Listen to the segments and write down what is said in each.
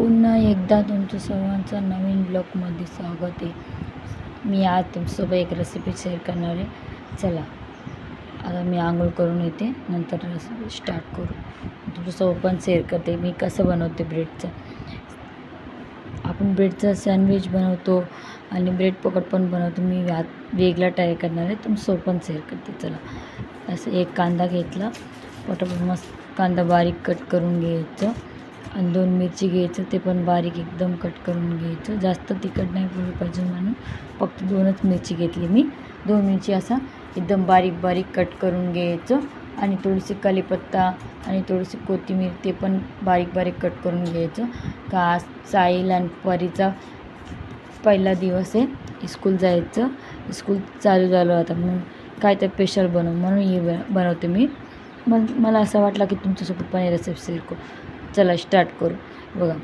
पुन्हा एकदा तुमचं सर्वांचं नवीन ब्लॉगमध्ये स्वागत आहे. मी आज तुमच्यासोबत एक रेसिपी शेअर करणार आहे. चला आता मी आंघोळ करून येते, नंतर रेसिपी स्टार्ट करू. तुमच्यासोबत पण शेअर करते मी कसं बनवते ब्रेडचं. आपण ब्रेडचं सँडविच बनवतो आणि ब्रेड पकड पण बनवतो. मी वेगळा ट्राय करणार आहे, तुमच्यासोबत पण शेअर करते. चला असं एक कांदा घेतला, पटापट मस्त कांदा बारीक कट करून घ्यायचं आणि 2 मिरची घ्यायचं, ते पण बारीक एकदम कट करून घ्यायचं. जास्त तिखट नाही पडलं पाहिजे म्हणून फक्त 2च मिरची घेतली मी. 2 मिरची असा एकदम बारीक बारीक कट करून घ्यायचं आणि थोडीशी कढीपत्ता आणि थोडीशी कोथिंबीर ते पण बारीक बारीक कट करून घ्यायचं. का आज साहिल आणि परीचा पहिला दिवस आहे, स्कूल जायचं, स्कूल चालू झालं आता, म्हणून काय तर स्पेशल बनव म्हणून हे बनवते मी. मग मला असं वाटलं की तुमच्यासोबत पण हे रेसिपी शेअर करू. चला स्टार्ट करू. बघा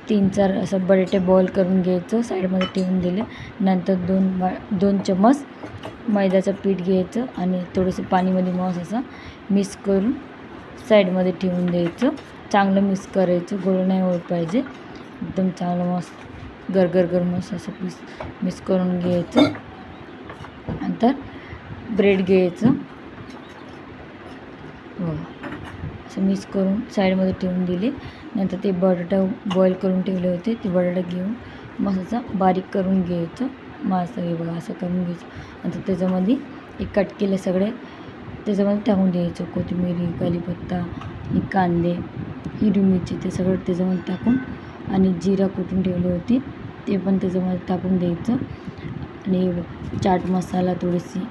3-4 असं बटाटे बॉईल करून घ्यायचं, साईडमध्ये ठेवून दिले. नंतर 2 चम्मच मैद्याचं पीठ घ्यायचं आणि थोडंसं पाणीमध्ये मस्त असं मिक्स करून साईडमध्ये ठेवून द्यायचं. चांगलं मिक्स करायचं, गोळ नाही होत पाहिजे, एकदम चांगलं मस्त गरगर मस्त असं मिक्स करून घ्यायचं. नंतर ब्रेड घ्यायचं, असं मिक्स करून साईडमध्ये ठेवून दिले. नंतर ते बटाटा बॉईल करून ठेवले होते, ते बटाटा घेऊन मस्त असं बारीक करून घ्यायचं. मस्त हे बघा असं करून घ्यायचं. नंतर त्याच्यामध्ये एक कट केले सगळे त्याच्यामध्ये टाकून द्यायचं. कोथिंबीर, कढीपत्ता आणि कांदे, हिरवी मिरची ते सगळं त्याच्यामध्ये टाकून आणि जिरा कुटून ठेवले होते ते पण त्याच्यामध्ये टाकून द्यायचं. आणि चाट मसाला थोडीशी,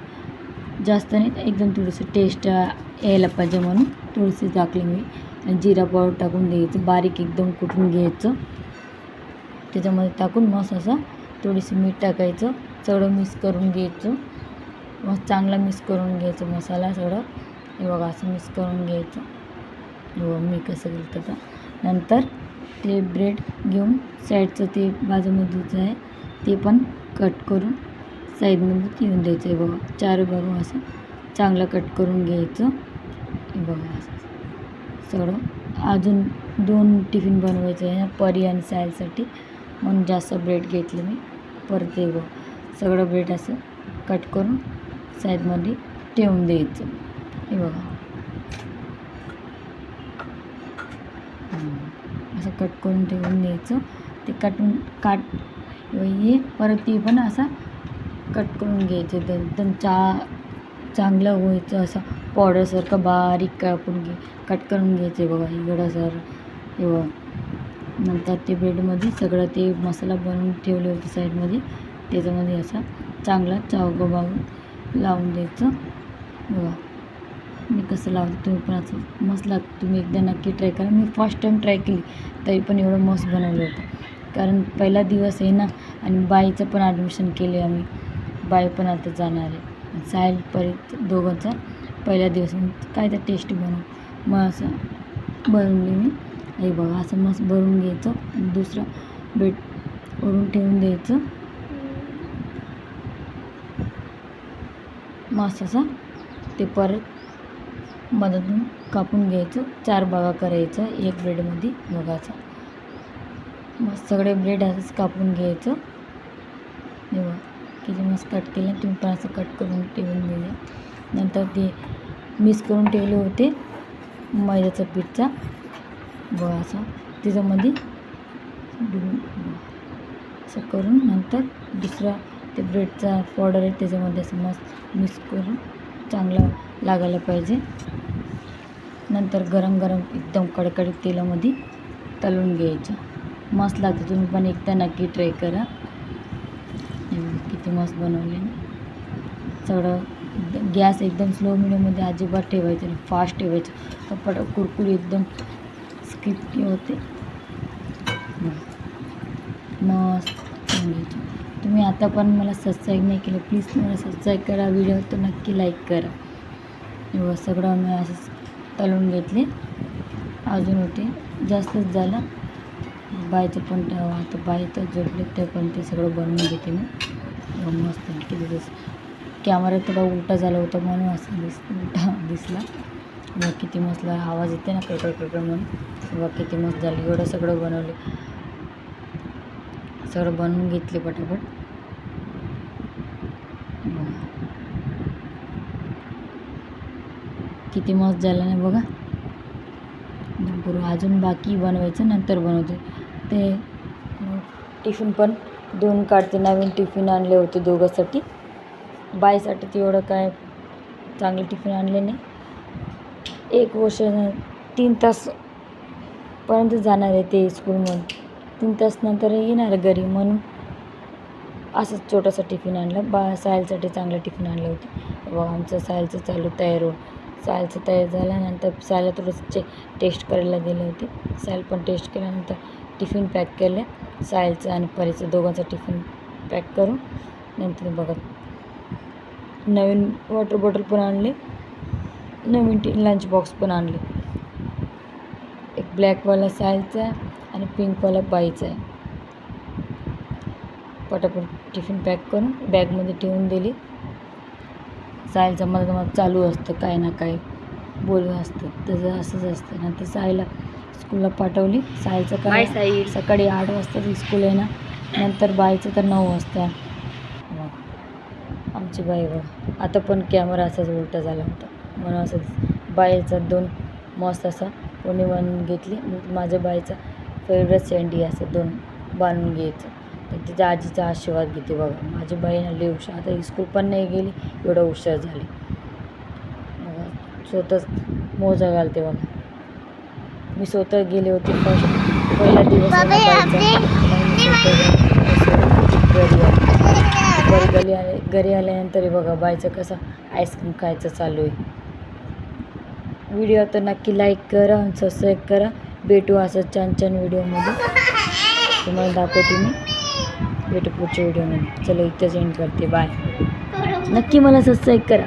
जास्त नाही एकदम थोडीशी टेस्ट यायला पाहिजे म्हणून थोडीशी टाकली मी. आणि जिरा पावडर टाकून द्यायचं, बारीक एकदम कुटून घ्यायचं. त्याच्यामध्ये टाकून मस्त असं थोडीशी मीठ टाकायचं, सगळं मिक्स करून घ्यायचं. मस्त चांगला मिक्स करून घ्यायचं मसाला सगळं. हे बघा असं मिक्स करून घ्यायचं. हो मी कसं केलं तर. नंतर ते ब्रेड घेऊन साईडचं ते बाजूमध्येच आहे ते पण कट करून साईडमध्ये ठेवून द्यायचं. हे बघा 4 बघा असं चांगलं कट करून घ्यायचं. हे बघा असं सगळं. अजून 2 टिफिन बनवायचं आहे परी आणि सायलसाठी, म्हणून जास्त ब्रेड घेतले मी. परत हे बघ सगळं ब्रेड असं कट करून साईडमध्ये ठेवून द्यायचं. हे बघा असं कट करून ठेवून द्यायचं. ते हे परत ते पण असं कट करून घ्यायचं. एकदम चांगलं व्हायचं, असं पावडरसारखं बारीक कट करून घ्यायचं. बघा एवढं सर हे बघा. नंतर ते ब्रेडमध्ये सगळं ते मसाला बनवून ठेवले होते साईडमध्ये, त्याच्यामध्ये असा चांगला चौकोन लावून द्यायचं. बघा मी कसं लावते, तुम्ही पण असं मस्त लागतं. तुम्ही एकदा नक्की ट्राय करा. मी फर्स्ट टाईम ट्राय केली तरी पण एवढं मस्त बनवलं होतं, कारण पहिला दिवस आहे ना. आणि बाईचं पण ॲडमिशन केले आम्ही, बाई पण आता जाणार आहे. साहिल परत दोघांचा पहिला दिवस, काय तर टेस्टी बनवू मग असं बनवली मी. हे बघा असं मस्त भरून घ्यायचं आणि दुसरं ब्रेड वरून ठेवून द्यायचं. मस्त असं ते परत मधातून कापून घ्यायचं. 4 भागा करायचं एक ब्रेडमध्ये. बघायचं मस्त सगळे ब्रेड असंच कापून घ्यायचं. हे बघा किती मस्त कट केलं. तुम्ही पण असं कट करून ठेवून दिलं. नंतर ते मिक्स करून ठेवले होते मैद्याचं पीठचा, बघा असं त्याच्यामध्ये असं करून नंतर दुसरा ते ब्रेडचा पावडर आहे त्याच्यामध्ये असं मस्त मिक्स करून चांगलं लागायला पाहिजे. नंतर गरम एकदम कडकडीत तेलामध्ये तळून घ्यायचं. मस्त लागतं, तुम्ही पण एकदा नक्की ट्राय करा. किती मस्त बनवले. सगळं गॅस एकदम स्लो मिडियममध्ये अजिबात ठेवायचं नाही, फास्ट ठेवायचं. तर कुरकुरी एकदम स्किप होते. मस्त घ्यायचं. तुम्ही आता पण मला सबस्क्राईब नाही केलं, प्लीज मला सबस्क्राईब करा. व्हिडिओ तर नक्की लाईक करा. एवढं सगळं मी असं तळून घेतले. अजून होते, जास्तच झालं. बायचं पण आता बाय तर जोडले, ते पण ते सगळं बनवून घेते मी. मस्त किती कॅमेरा थोडा उलटा झाला होता म्हणून असं उलटा दिसला. किती मस्त आवाज येते ना पेपर म्हणून. किती मस्त झाली. एवढं सगळं बनवले. सगळं बनवून घेतले पटापट. किती मस्त झालं नाही बघा. अजून बाकी बनवायचं, नंतर बनवते ते. टिफिन पण 2 काढते. नवीन टिफिन आणले होते दोघांसाठी. बाईसाठी तेवढं काय चांगले टिफिन आणले नाही. 1 वर्ष 3 तासपर्यंत जाणार आहे ते स्कूलमध्ये. 3 तास नंतर येणार घरी, म्हणून असंच छोटासा टिफिन आणला. सायलसाठी चांगलं टिफिन आणलं होतं. व आमचं सायलचं चालू तयार हो. सायलचं तयार झाल्यानंतर सायला थोडंसं टेस्ट करायला दिले होते. सायल पण टेस्ट केल्यानंतर टिफिन पॅक केले. सायलचं आणि परीचं दोघांचं टिफिन पॅक करून नंतर बघा नवीन वॉटर बॉटल पण आणले. नवीन लंच बॉक्स पण आणले. एक ब्लॅकवाला सायलचा आहे आणि पिंकवाला बाईचा आहे. पटापट टिफिन पॅक करून बॅगमध्ये ठेवून दिली. सायलचं मला चालू असतं काय ना काय बोलणं असतं, तसं असंच असतं. नंतर सायला स्कूलला पाठवली. सायलचं काय सकाळी 8 वाजता स्कूल आहे ना, नंतर बाईचं तर 9 वाजता. आमची बाई बघा, आता पण कॅमेरा असाच उलटा झाला होता म्हणून असं बाईचा 2 मस्त असा कोणी बांधून घेतली. माझ्या बाईचा फेवरेट सँडी असं 2 बांधून घ्यायचं. तर तिच्या आजीचा आशीर्वाद घेते बघा. माझी बाईनं लई हुशार, आता स्कूल पण नाही गेली, एवढं हुशार झाली. स्वतःच मोजा घालते बघा. मी स्वतः गेले होते पहिला दिवस घरी आल्यानंतर बघा बाईचं कसं आईस्क्रीम खायचं चालू आहे. व्हिडिओ तर नक्की लाईक करा आणि सबस्क्राईब करा. भेटू असं छान छान व्हिडिओमध्ये, तुम्हाला दाखवते मी. भेटू पुढच्या व्हिडिओमध्ये. चला इथेच एंड करते. बाय. नक्की मला सबस्क्राईब करा.